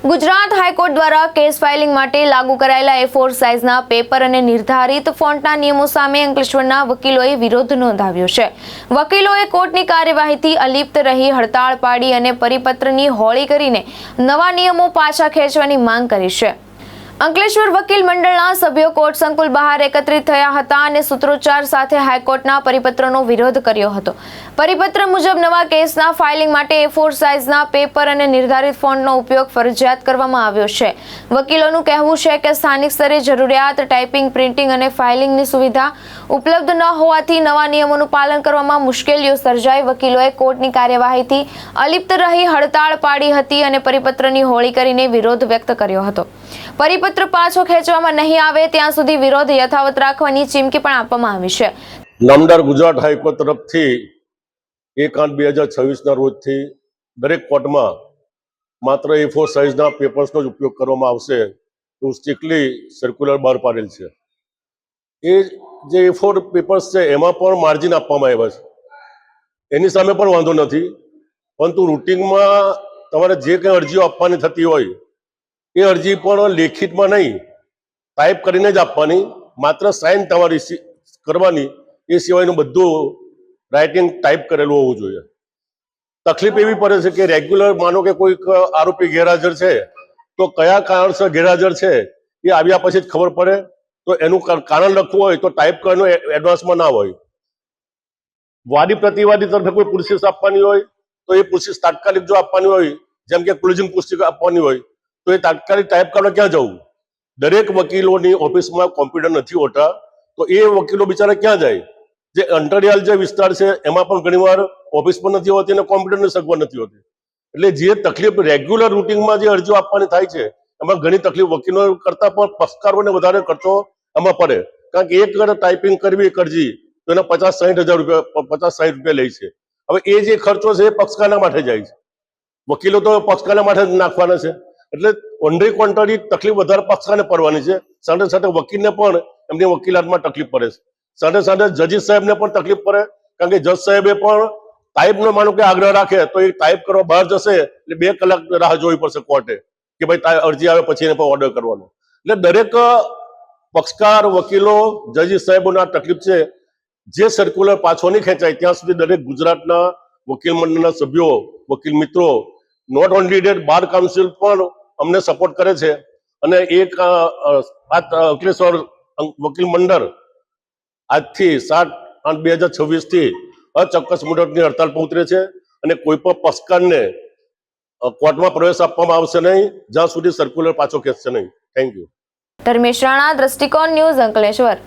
Gujarat high court દ્વારા case filing માટે લાગુ કરાયેલા A4 સાઇઝના પેપર અને નિર્ધારિત ફોન્ટના નિયમો સામે અંકલેશ્વરના વકીલોએ વિરોધ નોંધાવ્યો છે. વકીલોએ કોર્ટની કાર્યવાહીથી અલિપ્ત રહી હડતાળ પાડી અને પરિપત્રની હોળી કરીને નવા નિયમો પાછા ખેંચવાની માંગ કરી છે. અંકલેશ્વર વકીલ મંડળના સભ્યો કોર્ટ સંકુલ બહાર એકત્રિત થયા હતા અને સૂત્રોચ્ચાર સાથે હાઈકોર્ટના પરિપત્રનો વિરોધ કર્યો હતો. પરિપત્ર મુજબ નવા કેસના ફાઇલિંગ માટે A4 સાઇઝના પેપર અને નિર્ધારિત ફોન્ટનો ઉપયોગ ફરજિયાત કરવામાં આવ્યો છે. વકીલોનું કહેવું છે કે સ્થાનિક સ્તરે જરૂરિયાત ટાઈપિંગ, પ્રિન્ટિંગ અને ફાઇલિંગની સુવિધા ઉપલબ્ધ ન હોવાથી નવા નિયમોનું પાલન કરવામાં મુશ્કેલીઓ સર્જાઈ. વકીલોએ કોર્ટની કાર્યવાહીથી અલિપ્ત રહી હડતાળ પાડી હતી અને પરિપત્રની હોળી કરીને વિરોધ વ્યક્ત કર્યો હતો. પરિપત્ર પાછો ખેંચવામાં નહીં આવે ત્યાં સુધી વિરોધ યથાવત રાખવાની ચીમકી પણ આપવામાં આવી છે. નામદાર ગુજરાત હાઈકોર્ટ તરફથી 1/8/2026 ના રોજથી દરેક કોર્ટમાં માત્ર A4 સાઇઝના પેપર્સનો જ ઉપયોગ કરવામાં આવશે એવું સ્ટ્રિક્ટલી સર્ક્યુલર બહાર પાડેલ છે. એ જે A4 પેપર્સ છે એમાં પણ માર્જિન આપવામાં આવ્યા છે, એની સામે પણ વાંધો નથી, પરંતુ રૂટિનમાં તમારે જે કંઈ અરજીઓ આપવાની થતી હોય એ અરજી પણ લેખિતમાં નહીં, ટાઈપ કરીને જ આપવાની, માત્ર સાઇન તમારી કરવાની, એ સિવાયનું બધું રાઇટિંગ ટાઈપ કરેલું હોવું જોઈએ. તકલીફ એવી પડે છે કે રેગ્યુલર માનો કે કોઈક આરોપી ગેરહાજર છે તો કયા કારણસર ગેરહાજર છે એ આવ્યા પછી જ ખબર પડે, તો એનું કારણ લખવું હોય તો ટાઈપ કરવાનું એડવાન્સમાં ના હોય. વાદી પ્રતિવાદી તરફે કોઈ પ્રોસેસ આપવાની હોય તો એ પ્રોસેસ તાત્કાલિક જો આપવાની હોય, જેમ કે ક્લોઝિંગ પુસ્તિકા આપવાની હોય તો એ તાત્કાલિક ટાઈપ કરવા ક્યાં જવું? દરેક વકીલોની ઓફિસમાં કોમ્પ્યુટર નથી હોતા, તો એ વકીલો બિચારા ક્યાં જાય? જે અંતરિયાળ જે વિસ્તાર છે એમાં પણ ઘણીવાર ઓફિસ પણ નથી હોતી અને કોમ્પ્યુટરની સગવડ નથી હોતી. એટલે જે તકલીફ રેગ્યુલર રૂટિનમાં જે અરજીઓ આપવાની થાય છે એમાં ઘણી તકલીફ વકીલો કરતાં પણ પક્ષકારોને વધારે ખર્ચો એમાં પડે. કારણ કે એક ટાઈપિંગ કરવી એક અરજી તો એના 50-60 હજાર રૂપિયા 50-60 રૂપિયા લે છે. હવે એ જે ખર્ચો છે એ પક્ષકારના માટે જાય છે, વકીલો તો પક્ષકારના માટે જ નાખવાના છે. એટલે ઓનરી કોન્ટ્રારી તકલીફ વધારે પક્ષકારને પડવાની છે, સાથે સાથે વકીલને પણ એમની વકીલાતમાં તકલીફ પડે છે, સાથે સાથે જજીસ સાહેબને પણ તકલીફ પડે, કારણ કે જજ સાહેબે પણ ટાઈપનો માનો કે આગ્રહ રાખે તો એ ટાઈપ કરવા બહાર જશે એટલે 2 કલાક રાહ જોવી પડશે કોર્ટે કે ભાઈ અરજી આવે પછી એને પણ ઓર્ડર કરવાનો. એટલે દરેક પક્ષકાર, વકીલો, જજીસ સાહેબોને આ તકલીફ છે. જે સર્ક્યુલર પાછો નહીં ખેંચાય ત્યાં સુધી દરેક ગુજરાતના વકીલ મંડળના સભ્યો, વકીલ મિત્રો, not only that bar council પણ અમને સપોર્ટ કરે છે. અને એક અંકલેશ્વર વકીલ મંડળ આજથી 7/8/2026 થી અચોક્કસ મુદતની હડતાલ પર ઉતરે છે અને કોઈ પણ પક્ષકારને કોર્ટમાં પ્રવેશ આપવામાં આવશે નહીં જ્યાં સુધી સર્ક્યુલર પાછો ખેંચશે નહીં. Thank you. ધર્મેશ રાણા, દ્રષ્ટિકોણ ન્યૂઝ, અંકલેશ્વર.